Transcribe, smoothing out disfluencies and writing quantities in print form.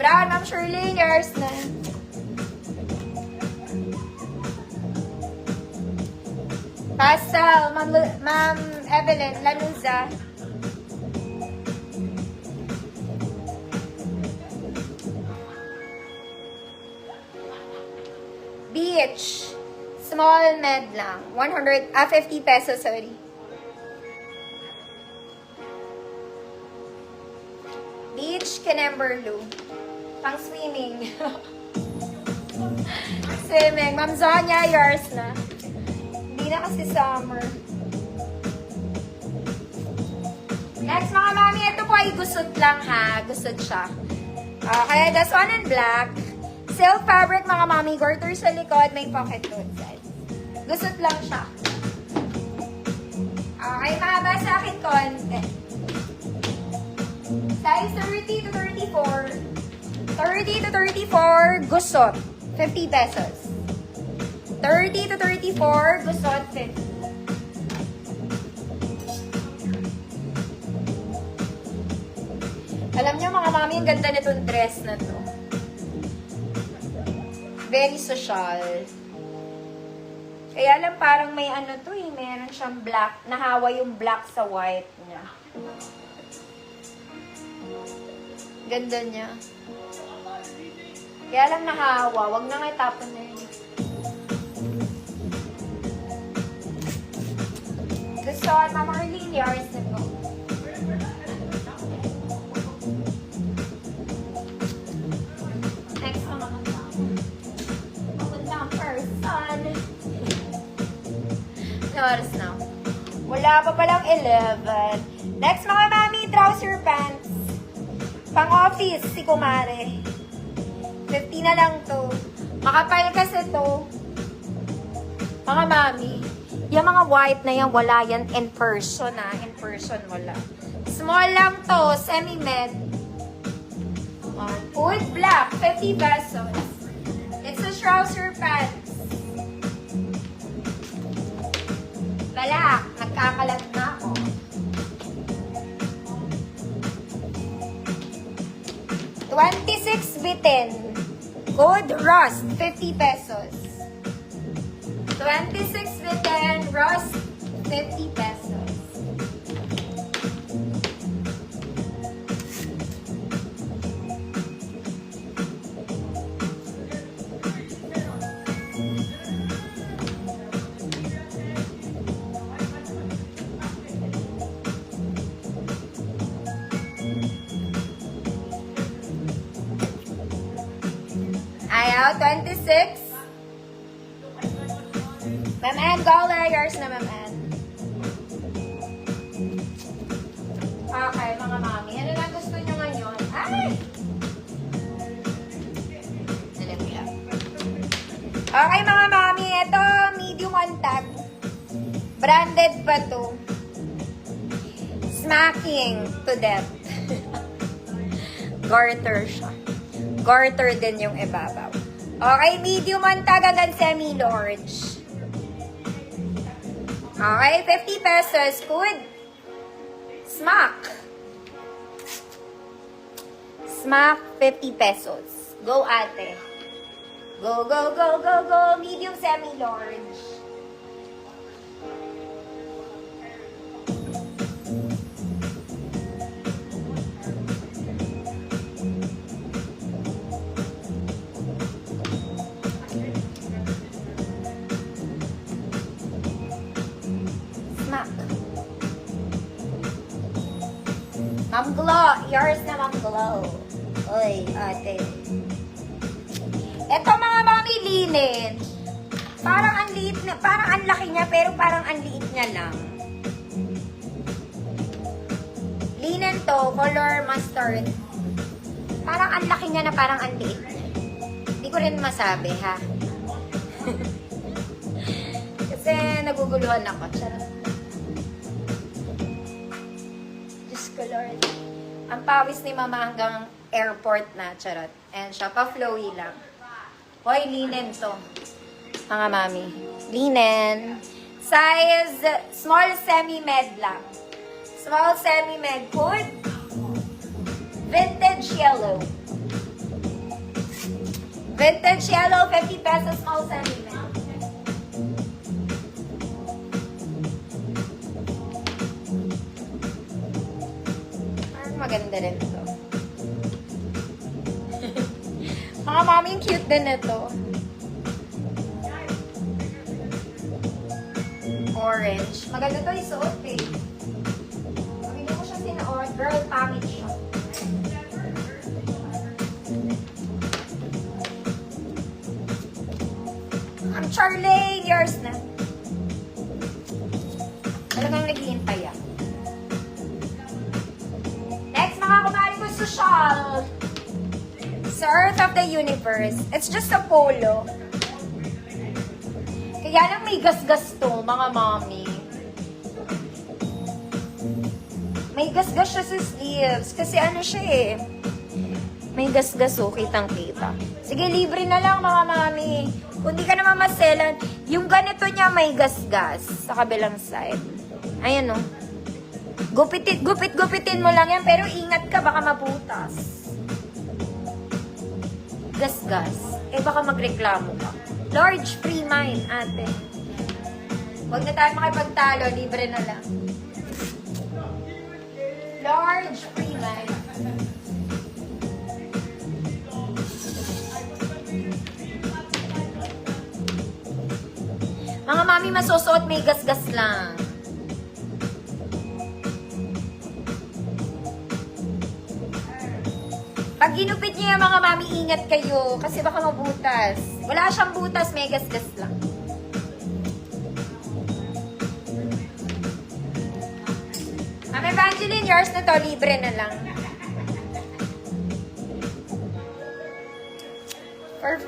Brown, Ma'am Shirley, yours na. Pastel, Ma'am Evelyn, Lanuza. Beach. Small med lang. 50 pesos, sorry. Beach, Canemberlu. Pang swimming. Swimming. Ma'am Zonya, yours na. Hindi na kasi summer. Next, mga mami, ito po ay gusot lang ha. Gusot siya. Okay, this one in black. Silk fabric, mga mami. Garter sa likod. May pocket load side. Gusot lang siya. Okay, mahaba sa akin konti. Size 30 to 34. 30 to 34, gusot. 50 pesos. 30 to 34, gusot, 50. Alam niyo mga mami, ang ganda nitong dress na to. Very social. Kaya lang parang may ano to eh, meron siyang black, nahawa yung black sa white niya. Ganda niya. Kaya lang nahawa, wag na nga itapon na yun. Gusto, Mama Arlene, yours na to. Next, Mama Papuntang person. Yours na. Wala pa palang 11. Next, mga mami, trouser pants. Pang-office, si Kumare. 50 na lang to. Makapal kasi to. Mga mami, yung mga white na yan, wala yan in person ha. In person, wala. Small lang to, semi-med. Wood black, 50 pesos. It's a trouser pants. Balak, nagkakalat na ako. $26 bitin. Good rust, 50 pesos. 26 bitin, rust, 50 pesos. Ayaw, 26. Ma'am Ann, go layers na, Ma'am Ann. Okay, mga mami. Ano na gusto nyo ngayon? Ay! Alam ko lang. Okay, mga mami. Ito, medium on tag. Branded pa to. Smacking to death. Garter siya. Garter din yung ibabaw. Okay, medium on tag hanggang semi-large. Okay, 50 pesos. Good. Smack. Smack, 50 pesos. Go, ate. Go, go, go, go, go. Medium, semi-large. Ma'am Glow, yours na Ma'am Glow. Uy, ate. Ito mga mami linen. Parang ang liit na, parang ang laki niya, pero parang ang liit niya lang. Linen to, color mustard. Parang ang laki niya na parang ang liit niya. Hindi ko rin masabi, ha? Kasi naguguluhan ako. Charot. Lord. Ang pawis ni Mama hanggang airport na, charot. And siya, pa-flowy lang. Hoy, linen to. Mga mami. Linen. Size, small semi-med lang. Small semi-med. Good. Vintage yellow. Vintage yellow, 50 pesos small sentiment. Parang maganda rin ito. Mga mami, cute din ito. Orange. Maganda ito isuot eh. Pamili ko siya sinuot. Girl pamit siya. I'm Charlie. Yours na. Talagang naghihintay ah. Next, mga kumari ko social. Sa Earth of the Universe. It's just a polo. Kaya lang may gasgas to, mga mommy. May gasgas siya sa sleeves. Kasi ano siya eh. May gasgas oh, kitang-kita. Sige, libre na lang mga mami. Kung di ka naman maselan, yung ganito niya may gasgas sa kabilang side. Ayan oh. Gupitin mo lang yan, pero ingat ka, baka mabutas. Gasgas. Eh, baka magreklamo ka. Large, free mine, ate. Huwag na tayo makipagtalo, libre na lang. Large, free mine. Mga mami, masusuot, may gasgas lang. Pag ginupit niyo yung mga mami, ingat kayo. Kasi baka mabutas. Wala siyang butas, may gasgas lang. Mami Evangeline, yours na to. Libre na lang. For free.